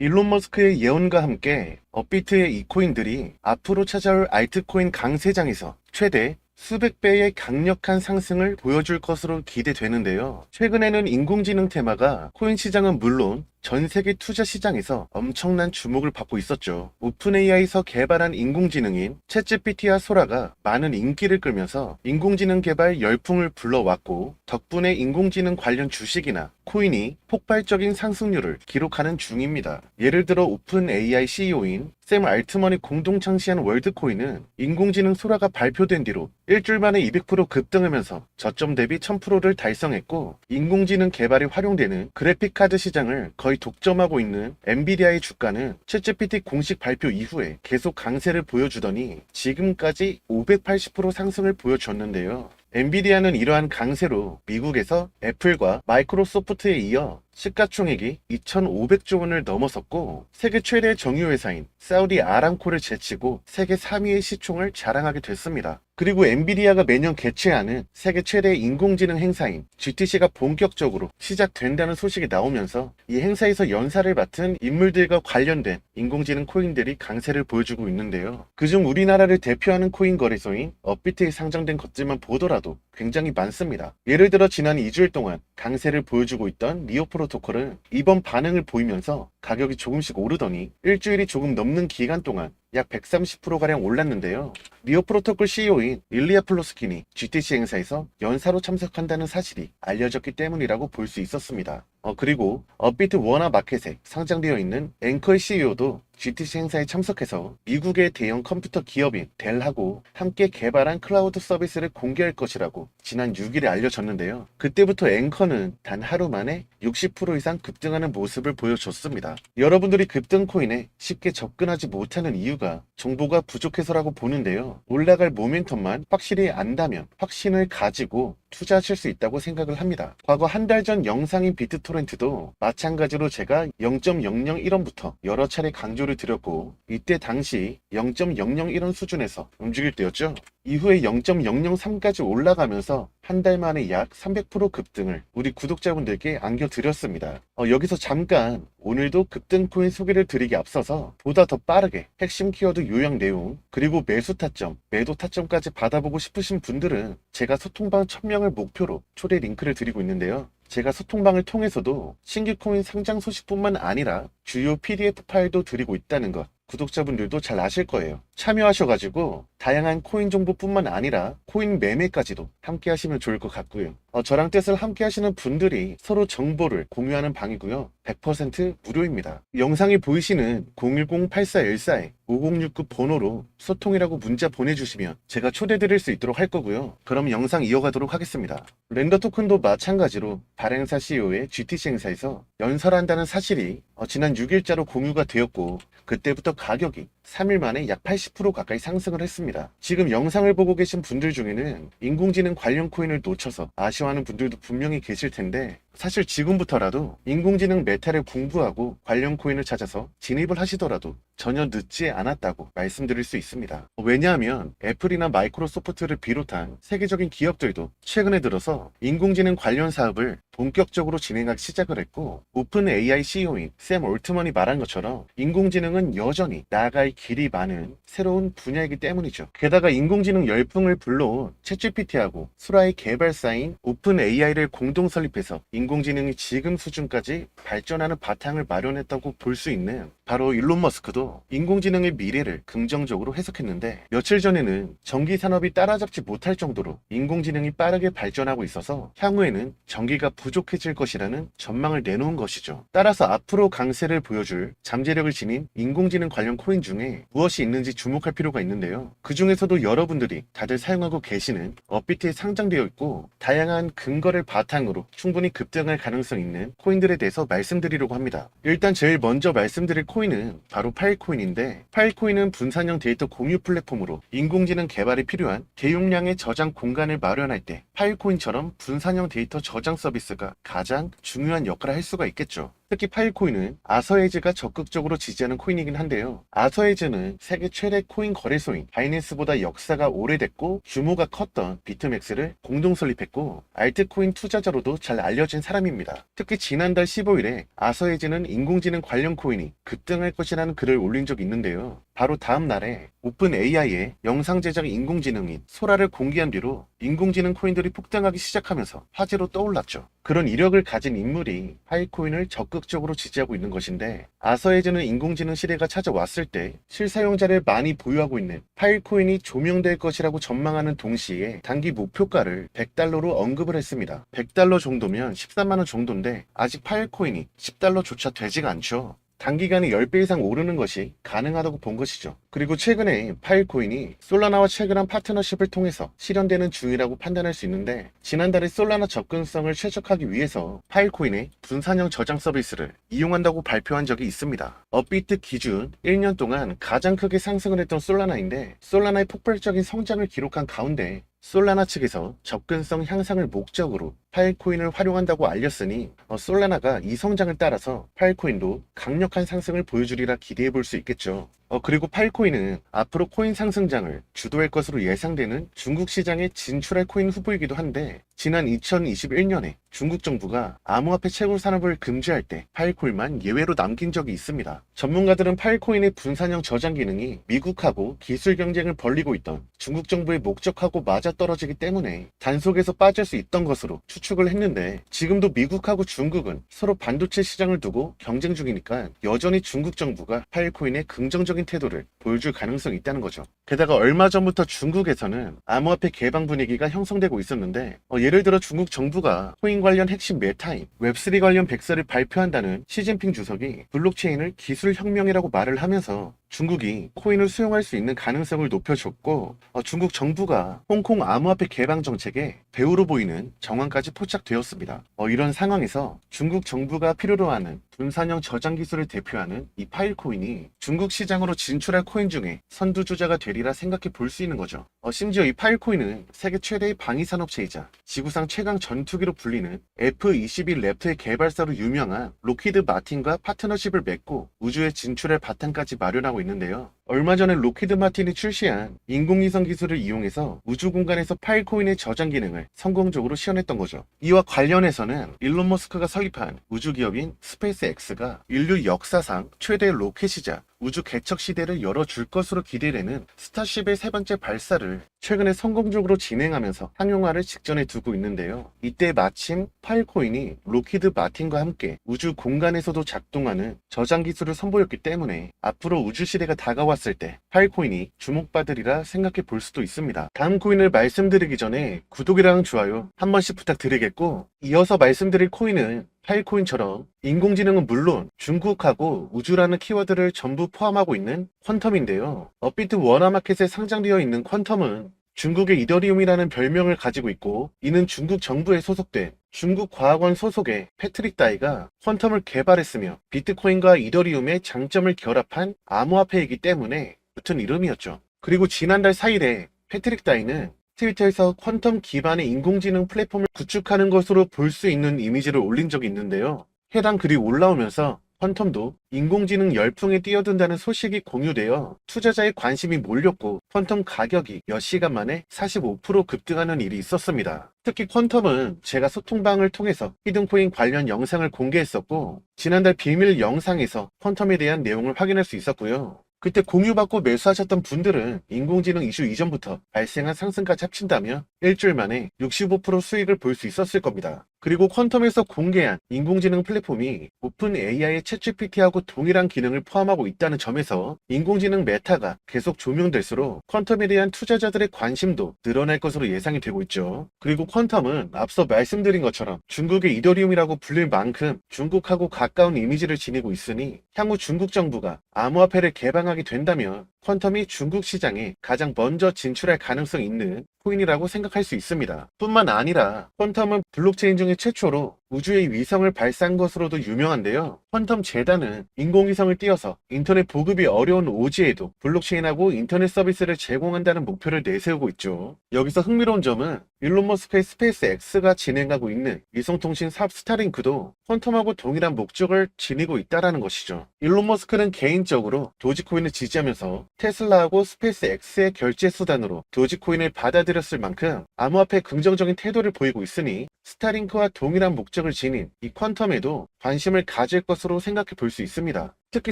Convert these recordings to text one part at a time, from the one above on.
일론 머스크의 예언과 함께 업비트의 이 코인들이 앞으로 찾아올 알트코인 강세장에서 최대 수백 배의 강력한 상승을 보여줄 것으로 기대되는데요. 최근에는 인공지능 테마가 코인 시장은 물론 전 세계 투자 시장에서 엄청난 주목을 받고 있었죠. 오픈AI에서 개발한 인공지능인 챗GPT와 소라가 많은 인기를 끌면서 인공지능 개발 열풍을 불러왔고, 덕분에 인공지능 관련 주식이나 코인이 폭발적인 상승률을 기록하는 중입니다. 예를 들어 오픈AI CEO인 샘 알트먼이 공동 창시한 월드코인은 인공지능 소라가 발표된 뒤로 일주일 만에 200% 급등하면서 저점 대비 1000%를 달성했고, 인공지능 개발이 활용되는 그래픽카드 시장을 거의 독점하고 있는 엔비디아의 주가는 챗GPT 공식 발표 이후에 계속 강세를 보여주더니 지금까지 580% 상승을 보여줬는데요. 엔비디아는 이러한 강세로 미국에서 애플과 마이크로소프트에 이어 시가총액이 2,500조 원을 넘어섰고, 세계 최대 정유회사인 사우디 아람코를 제치고 세계 3위의 시총을 자랑하게 됐습니다. 그리고 엔비디아가 매년 개최하는 세계 최대 인공지능 행사인 GTC가 본격적으로 시작된다는 소식이 나오면서 이 행사에서 연사를 맡은 인물들과 관련된 인공지능 코인들이 강세를 보여주고 있는데요. 그중 우리나라를 대표하는 코인 거래소인 업비트에 상장된 것들만 보더라도 굉장히 많습니다. 예를 들어 지난 2주일 동안 강세를 보여주고 있던 리오 프로토콜은 이번 반응을 보이면서 가격이 조금씩 오르더니 일주일이 조금 넘는 기간 동안 약 130%가량 올랐는데요. 리오 프로토콜 CEO인 일리아 플로스킨이 GTC 행사에서 연사로 참석한다는 사실이 알려졌기 때문이라고 볼 수 있었습니다. 그리고 업비트 원화 마켓에 상장되어 있는 앵커의 CEO도 GTC 행사에 참석해서 미국의 대형 컴퓨터 기업인 델하고 함께 개발한 클라우드 서비스를 공개할 것이라고 지난 6일에 알려졌는데요. 그때부터 앵커는 단 하루 만에 60% 이상 급등하는 모습을 보여줬습니다. 여러분들이 급등 코인에 쉽게 접근하지 못하는 이유가 정보가 부족해서라고 보는데요. 올라갈 모멘텀만 확실히 안다면 확신을 가지고 투자하실 수 있다고 생각을 합니다. 과거 한 달 전 영상인 비트토렌트도 마찬가지로 제가 0.001원부터 여러 차례 강조를 드렸고, 이때 당시 0.001원 수준에서 움직일 때였죠. 이후에 0.003까지 올라가면서 한 달 만에 약 300% 급등을 우리 구독자분들께 안겨드렸습니다. 여기서 잠깐 오늘도 급등 코인 소개를 드리기 앞서서 보다 더 빠르게 핵심 키워드 요약 내용, 그리고 매수 타점, 매도 타점까지 받아보고 싶으신 분들은 제가 소통방 1000명을 목표로 초대 링크를 드리고 있는데요. 제가 소통방을 통해서도 신규 코인 상장 소식뿐만 아니라 주요 PDF 파일도 드리고 있다는 것, 구독자분들도 잘 아실 거예요. 참여하셔가지고 다양한 코인 정보뿐만 아니라 코인 매매까지도 함께 하시면 좋을 것 같고요. 저랑 뜻을 함께 하시는 분들이 서로 정보를 공유하는 방이고요. 100% 무료입니다. 영상이 보이시는 010-8414-5069 번호로 소통이라고 문자 보내주시면 제가 초대드릴 수 있도록 할 거고요. 그럼 영상 이어가도록 하겠습니다. 렌더 토큰도 마찬가지로 발행사 CEO의 GTC 행사에서 연설한다는 사실이 지난 6일자로 공유가 되었고, 그때부터 가격이 3일 만에 약 80% 가까이 상승을 했습니다. 지금 영상을 보고 계신 분들 중에는 인공지능 관련 코인을 놓쳐서 아쉬워하는 분들도 분명히 계실 텐데, 사실 지금부터라도 인공지능 메타를 공부하고 관련 코인을 찾아서 진입을 하시더라도 전혀 늦지 않았다고 말씀드릴 수 있습니다. 왜냐하면 애플이나 마이크로소프트를 비롯한 세계적인 기업들도 최근에 들어서 인공지능 관련 사업을 본격적으로 진행하기 시작을 했고, 오픈AI CEO인 샘 올트먼이 말한 것처럼 인공지능은 여전히 나아갈 길이 많은 새로운 분야이기 때문이죠. 게다가 인공지능 열풍을 불러온 챗GPT하고 소라의 개발사인 오픈AI를 공동 설립해서 인공지능이 지금 수준까지 발전하는 바탕을 마련했다고 볼 수 있는 바로 일론 머스크도 인공지능의 미래를 긍정적으로 해석했는데, 며칠 전에는 전기 산업이 따라잡지 못할 정도로 인공지능이 빠르게 발전하고 있어서 향후에는 전기가 부족해질 것이라는 전망을 내놓은 것이죠. 따라서 앞으로 강세를 보여줄 잠재력을 지닌 인공지능 관련 코인 중에 무엇이 있는지 주목할 필요가 있는데요. 그 중에서도 여러분들이 다들 사용하고 계시는 업비트에 상장되어 있고 다양한 근거를 바탕으로 충분히 급등할 가능성 있는 코인들에 대해서 말씀드리려고 합니다. 일단 제일 먼저 말씀드릴 코인은 바로 파일코인인데, 파일코인은 분산형 데이터 공유 플랫폼으로 인공지능 개발에 필요한 대용량의 저장 공간을 마련할 때 파일코인처럼 분산형 데이터 저장 서비스가 가장 중요한 역할을 할 수가 있겠죠. 특히 파일코인은 아서에즈가 적극적으로 지지하는 코인이긴 한데요. 아서에즈는 세계 최대 코인 거래소인 바이낸스보다 역사가 오래됐고 규모가 컸던 비트맥스를 공동 설립했고 알트코인 투자자로도 잘 알려진 사람입니다. 특히 지난달 15일에 아서에즈는 인공지능 관련 코인이 급등할 것이라는 글을 올린 적이 있는데요. 바로 다음 날에 오픈 AI의 영상 제작 인공지능인 소라를 공개한 뒤로 인공지능 코인들이 폭등하기 시작하면서 화제로 떠올랐죠. 그런 이력을 가진 인물이 파일코인을 적극적으로 지지하고 있는 것인데, 아서에즈는 인공지능 시대가 찾아왔을 때 실사용자를 많이 보유하고 있는 파일코인이 조명될 것이라고 전망하는 동시에 단기 목표가를 $100로 언급을 했습니다. $100 정도면 13만원 정도인데 아직 파일코인이 $10조차 되지가 않죠. 단기간에 10배 이상 오르는 것이 가능하다고 본 것이죠. 그리고 최근에 파일코인이 솔라나와 체결한 파트너십을 통해서 실현되는 중이라고 판단할 수 있는데, 지난달에 솔라나 접근성을 최적화하기 위해서 파일코인의 분산형 저장 서비스를 이용한다고 발표한 적이 있습니다. 업비트 기준 1년 동안 가장 크게 상승을 했던 솔라나인데, 솔라나의 폭발적인 성장을 기록한 가운데 솔라나 측에서 접근성 향상을 목적으로 파일코인을 활용한다고 알렸으니 솔라나가 이 성장을 따라서 파일코인도 강력한 상승을 보여주리라 기대해 볼 수 있겠죠. 그리고 파일코인은 앞으로 코인 상승장을 주도할 것으로 예상되는 중국 시장에 진출할 코인 후보이기도 한데, 지난 2021년에 중국 정부가 암호화폐 채굴 산업을 금지할 때 파일코인만 예외로 남긴 적이 있습니다. 전문가들은 파일코인의 분산형 저장 기능이 미국하고 기술 경쟁을 벌이고 있던 중국 정부의 목적하고 맞아떨어지기 때문에 단속에서 빠질 수 있던 것으로 추측을 했는데, 지금도 미국하고 중국은 서로 반도체 시장을 두고 경쟁 중이니까 여전히 중국 정부가 파일코인에 긍정적인 태도를 보여줄 가능성이 있다는 거죠. 게다가 얼마 전부터 중국에서는 암호화폐 개방 분위기가 형성되고 있었는데, 예를 들어 중국 정부가 코인 관련 핵심 메타인 웹3 관련 백서를 발표한다는 시진핑 주석이 블록체인을 기술 혁명이라고 말을 하면서 중국이 코인을 수용할 수 있는 가능성을 높여줬고, 중국 정부가 홍콩 암호화폐 개방 정책에 배후로 보이는 정황까지 포착되었습니다. 이런 상황에서 중국 정부가 필요로 하는 분산형 저장 기술을 대표하는 이 파일코인이 중국 시장으로 진출할 코인 중에 선두주자가 되리라 생각해 볼 수 있는 거죠. 심지어 이 파일코인은 세계 최대의 방위산업체이자 지구상 최강 전투기로 불리는 F-22 랩터의 개발사로 유명한 록히드 마틴과 파트너십을 맺고 우주에 진출할 바탕까지 마련하고 있는데요. 얼마 전에 록히드 마틴이 출시한 인공위성 기술을 이용해서 우주 공간에서 파일코인의 저장 기능을 성공적으로 시연했던 거죠. 이와 관련해서는 일론 머스크가 설립한 우주 기업인 스페이스X가 인류 역사상 최대 로켓이자 우주 개척 시대를 열어줄 것으로 기대되는 스타쉽의 세 번째 발사를 최근에 성공적으로 진행하면서 상용화를 직전에 두고 있는데요. 이때 마침 파일코인이 록히드 마틴과 함께 우주 공간에서도 작동하는 저장 기술을 선보였기 때문에 앞으로 우주 시대가 다가왔을 때 파일코인이 주목받으리라 생각해 볼 수도 있습니다. 다음 코인을 말씀드리기 전에 구독이랑 좋아요 한 번씩 부탁드리겠고, 이어서 말씀드릴 코인은 파일코인처럼 인공지능은 물론 중국하고 우주라는 키워드를 전부 포함하고 있는 퀀텀인데요. 업비트 워너마켓에 상장되어 있는 퀀텀은 중국의 이더리움이라는 별명을 가지고 있고, 이는 중국 정부에 소속된 중국과학원 소속의 패트릭 다이가 퀀텀을 개발했으며 비트코인과 이더리움의 장점을 결합한 암호화폐이기 때문에 붙은 이름이었죠. 그리고 지난달 4일에 패트릭 다이는 트위터에서 퀀텀 기반의 인공지능 플랫폼을 구축하는 것으로 볼 수 있는 이미지를 올린 적이 있는데요. 해당 글이 올라오면서 퀀텀도 인공지능 열풍에 뛰어든다는 소식이 공유되어 투자자의 관심이 몰렸고, 퀀텀 가격이 몇 시간 만에 45% 급등하는 일이 있었습니다. 특히 퀀텀은 제가 소통방을 통해서 히든코인 관련 영상을 공개했었고, 지난달 비밀 영상에서 퀀텀에 대한 내용을 확인할 수 있었고요. 그때 공유받고 매수하셨던 분들은 인공지능 이슈 이전부터 발생한 상승까지 합친다면 일주일 만에 65% 수익을 볼 수 있었을 겁니다. 그리고 퀀텀에서 공개한 인공지능 플랫폼이 오픈 AI의 챗GPT하고 동일한 기능을 포함하고 있다는 점에서 인공지능 메타가 계속 조명될수록 퀀텀에 대한 투자자들의 관심도 늘어날 것으로 예상이 되고 있죠. 그리고 퀀텀은 앞서 말씀드린 것처럼 중국의 이더리움이라고 불릴 만큼 중국하고 가까운 이미지를 지니고 있으니, 향후 중국 정부가 암호화폐를 개방하게 된다면 퀀텀이 중국 시장에 가장 먼저 진출할 가능성이 있는 코인이라고 생각할 수 있습니다. 뿐만 아니라 퀀텀은 블록체인 중에 최초로 우주의 위성을 발사한 것으로도 유명한데요. 퀀텀 재단은 인공위성을 띄워서 인터넷 보급이 어려운 오지에도 블록체인하고 인터넷 서비스를 제공한다는 목표를 내세우고 있죠. 여기서 흥미로운 점은 일론 머스크의 스페이스 X가 진행하고 있는 위성통신 사업 스타링크도 퀀텀하고 동일한 목적을 지니고 있다는 것이죠. 일론 머스크는 개인적으로 도지코인을 지지하면서 테슬라하고 스페이스 X의 결제 수단으로 도지코인을 받아들였을 만큼 암호화폐에 긍정적인 태도를 보이고 있으니 스타링크와 동일한 목적을 지닌 이 퀀텀에도 관심을 가질 것으로 생각해 볼 수 있습니다. 특히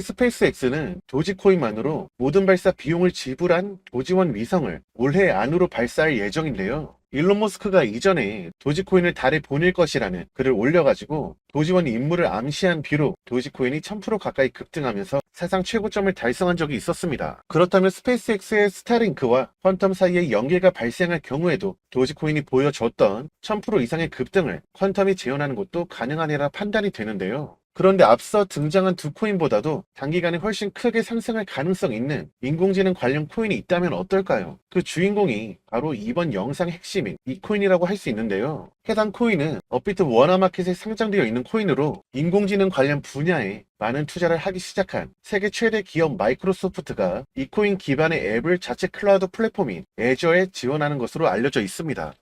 스페이스X는 도지코인만으로 모든 발사 비용을 지불한 도지원 위성을 올해 안으로 발사할 예정인데요. 일론 머스크가 이전에 도지코인을 달에 보낼 것이라는 글을 올려가지고 도지원 임무를 암시한 뒤로 도지코인이 1000% 가까이 급등하면서 사상 최고점을 달성한 적이 있었습니다. 그렇다면 스페이스X의 스타링크와 퀀텀 사이에 연계가 발생할 경우에도 도지코인이 보여줬던 1000% 이상의 급등을 퀀텀이 재현하는 것도 가능하리라 판단이 되는데요. 그런데 앞서 등장한 두 코인보다도 단기간에 훨씬 크게 상승할 가능성 있는 인공지능 관련 코인이 있다면 어떨까요? 그 주인공이 바로 이번 영상의 핵심인 이 코인이라고 할 수 있는데요. 해당 코인은 업비트 워너마켓에 상장되어 있는 코인으로 인공지능 관련 분야에 많은 투자를 하기 시작한 세계 최대 기업 마이크로소프트가 이 코인 기반의 앱을 자체 클라우드 플랫폼인 애저에 지원하는 것으로 알려져 있습니다.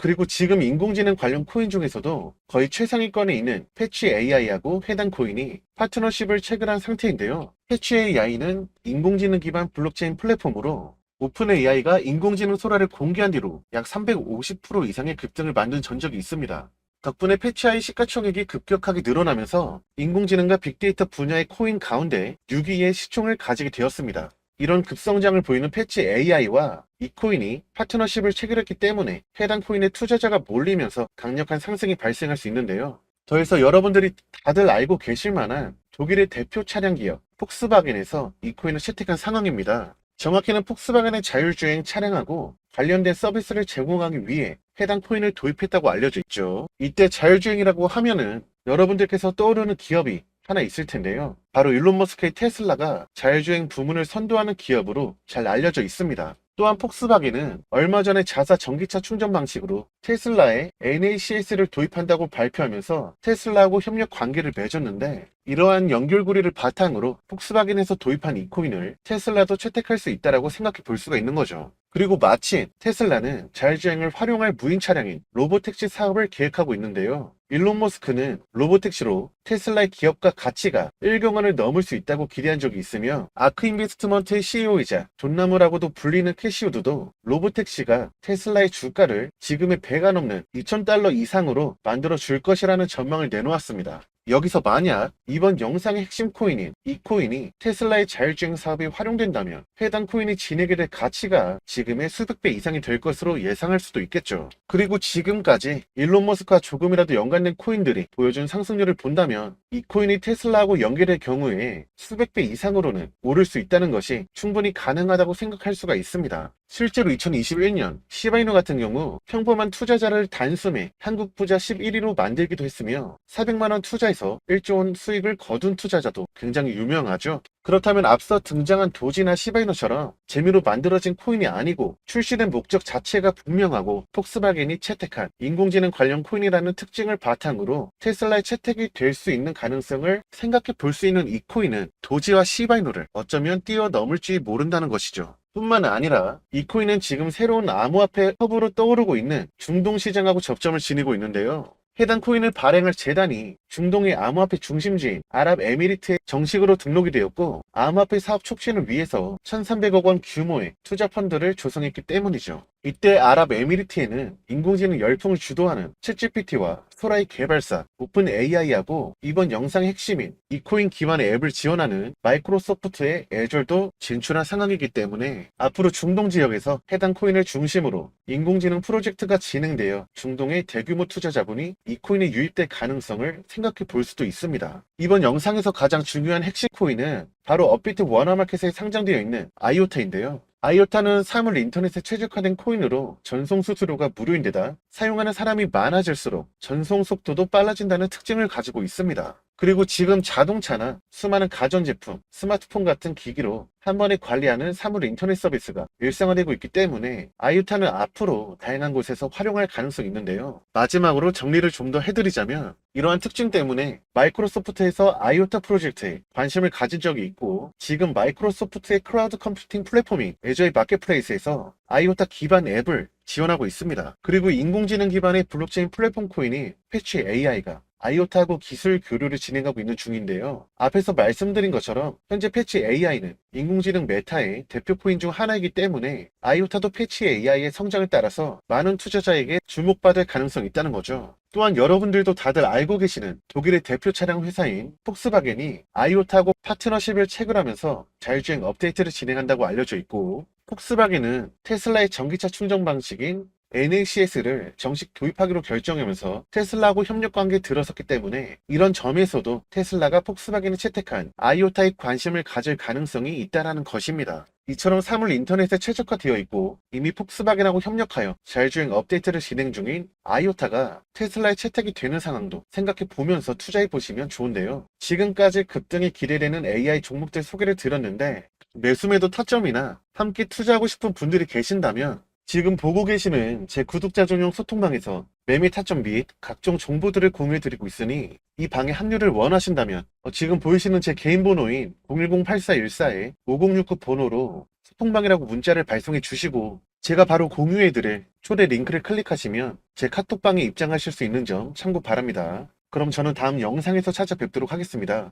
그리고 지금 인공지능 관련 코인 중에서도 거의 최상위권에 있는 패치 AI하고 해당 코인이 파트너십을 체결한 상태인데요. 패치 AI는 인공지능 기반 블록체인 플랫폼으로 오픈 AI가 인공지능 소라를 공개한 뒤로 약 350% 이상의 급등을 만든 전적이 있습니다. 덕분에 패치 AI 시가총액이 급격하게 늘어나면서 인공지능과 빅데이터 분야의 코인 가운데 6위의 시총을 가지게 되었습니다. 이런 급성장을 보이는 패치 AI와 이 코인이 파트너십을 체결했기 때문에 해당 코인의 투자자가 몰리면서 강력한 상승이 발생할 수 있는데요. 더해서 여러분들이 다들 알고 계실 만한 독일의 대표 차량 기업 폭스바겐에서 이 코인을 채택한 상황입니다. 정확히는 폭스바겐의 자율주행 차량하고 관련된 서비스를 제공하기 위해 해당 코인을 도입했다고 알려져 있죠. 이때 자율주행이라고 하면은 여러분들께서 떠오르는 기업이 하나 있을 텐데요. 바로 일론 머스크의 테슬라가 자율주행 부문을 선도하는 기업으로 잘 알려져 있습니다. 또한 폭스바겐은 얼마 전에 자사 전기차 충전 방식으로 테슬라에 NACS를 도입한다고 발표하면서 테슬라하고 협력 관계를 맺었는데, 이러한 연결고리를 바탕으로 폭스바겐에서 도입한 이 코인을 테슬라도 채택할 수 있다고 생각해 볼 수가 있는 거죠. 그리고 마침 테슬라는 자율주행을 활용할 무인 차량인 로보택시 사업을 계획하고 있는데요. 일론 머스크는 로보택시로 테슬라의 기업가 가치가 1조 원을 넘을 수 있다고 기대한 적이 있으며, 아크 인베스트먼트의 CEO이자 돈나무라고도 불리는 캐시우드도 로보택시가 테슬라의 주가를 지금의 배가 넘는 $2000 이상으로 만들어 줄 것이라는 전망을 내놓았습니다. 여기서 만약 이번 영상의 핵심 코인인 이 코인이 테슬라의 자율주행 사업에 활용된다면 해당 코인이 지니게 될 가치가 지금의 수백 배 이상이 될 것으로 예상할 수도 있겠죠. 그리고 지금까지 일론 머스크와 조금이라도 연관된 코인들이 보여준 상승률을 본다면 이 코인이 테슬라하고 연계될 경우에 수백 배 이상으로는 오를 수 있다는 것이 충분히 가능하다고 생각할 수가 있습니다. 실제로 2021년 시바이누 같은 경우 평범한 투자자를 단숨에 한국 부자 11위로 만들기도 했으며 400만 원 투자해서 1조 원 수익을 거둔 투자자도 굉장히 유명하죠. 그렇다면 앞서 등장한 도지나 시바이누처럼 재미로 만들어진 코인이 아니고 출시된 목적 자체가 분명하고 폭스바겐이 채택한 인공지능 관련 코인이라는 특징을 바탕으로 테슬라의 채택이 될 수 있는 가능성을 생각해 볼 수 있는 이 코인은 도지와 시바이누를 어쩌면 뛰어넘을지 모른다는 것이죠. 뿐만 아니라 이 코인은 지금 새로운 암호화폐 허브로 떠오르고 있는 중동 시장하고 접점을 지니고 있는데요. 해당 코인을 발행할 재단이 중동의 암호화폐 중심지인 아랍에미리트에 정식으로 등록이 되었고, 암호화폐 사업 촉진을 위해서 1300억 원 규모의 투자 펀드를 조성했기 때문이죠. 이때 아랍에미리트에는 인공지능 열풍을 주도하는 챗GPT와 소라의 개발사 오픈 AI하고 이번 영상의 핵심인 이 코인 기반의 앱을 지원하는 마이크로소프트의 애절도 진출한 상황이기 때문에 앞으로 중동 지역에서 해당 코인을 중심으로 인공지능 프로젝트가 진행되어 중동의 대규모 투자 자본이 이 코인에 유입될 가능성을 생각해 볼 수도 있습니다. 이번 영상에서 가장 중요한 핵심 코인은 바로 업비트 워너마켓에 상장되어 있는 아이오타인데요. 아이오타는 사물 인터넷에 최적화된 코인으로 전송 수수료가 무료인데다 사용하는 사람이 많아질수록 전송 속도도 빨라진다는 특징을 가지고 있습니다. 그리고 지금 자동차나 수많은 가전제품, 스마트폰 같은 기기로 한 번에 관리하는 사물 인터넷 서비스가 일상화되고 있기 때문에 아이오타는 앞으로 다양한 곳에서 활용할 가능성이 있는데요. 마지막으로 정리를 좀 더 해드리자면 이러한 특징 때문에 마이크로소프트에서 아이오타 프로젝트에 관심을 가진 적이 있고 지금 마이크로소프트의 클라우드 컴퓨팅 플랫폼인 애저의 마켓플레이스에서 아이오타 기반 앱을 지원하고 있습니다. 그리고 인공지능 기반의 블록체인 플랫폼 코인인 패치 AI가 아이오타하고 기술 교류를 진행하고 있는 중인데요. 앞에서 말씀드린 것처럼 현재 패치 AI는 인공지능 메타의 대표 코인 중 하나이기 때문에 아이오타도 패치 AI의 성장을 따라서 많은 투자자에게 주목받을 가능성이 있다는 거죠. 또한 여러분들도 다들 알고 계시는 독일의 대표 차량 회사인 폭스바겐이 아이오타하고 파트너십을 체결하면서 자율주행 업데이트를 진행한다고 알려져 있고 폭스바겐은 테슬라의 전기차 충전 방식인 NACS를 정식 도입하기로 결정하면서 테슬라하고 협력 관계에 들어섰기 때문에 이런 점에서도 테슬라가 폭스바겐에 채택한 아이오타에 관심을 가질 가능성이 있다는 것입니다. 이처럼 사물 인터넷에 최적화되어 있고 이미 폭스바겐하고 협력하여 자율주행 업데이트를 진행 중인 아이오타가 테슬라에 채택이 되는 상황도 생각해 보면서 투자해 보시면 좋은데요. 지금까지 급등이 기대되는 AI 종목들 소개를 드렸는데 매수매도 타점이나 함께 투자하고 싶은 분들이 계신다면 지금 보고 계시는 제 구독자 전용 소통방에서 매매 타점 및 각종 정보들을 공유해드리고 있으니 이 방에 합류를 원하신다면 지금 보이시는 제 개인 번호인 010-8414-5069 번호로 소통방이라고 문자를 발송해 주시고 제가 바로 공유해드릴 초대 링크를 클릭하시면 제 카톡방에 입장하실 수 있는 점 참고 바랍니다. 그럼 저는 다음 영상에서 찾아뵙도록 하겠습니다.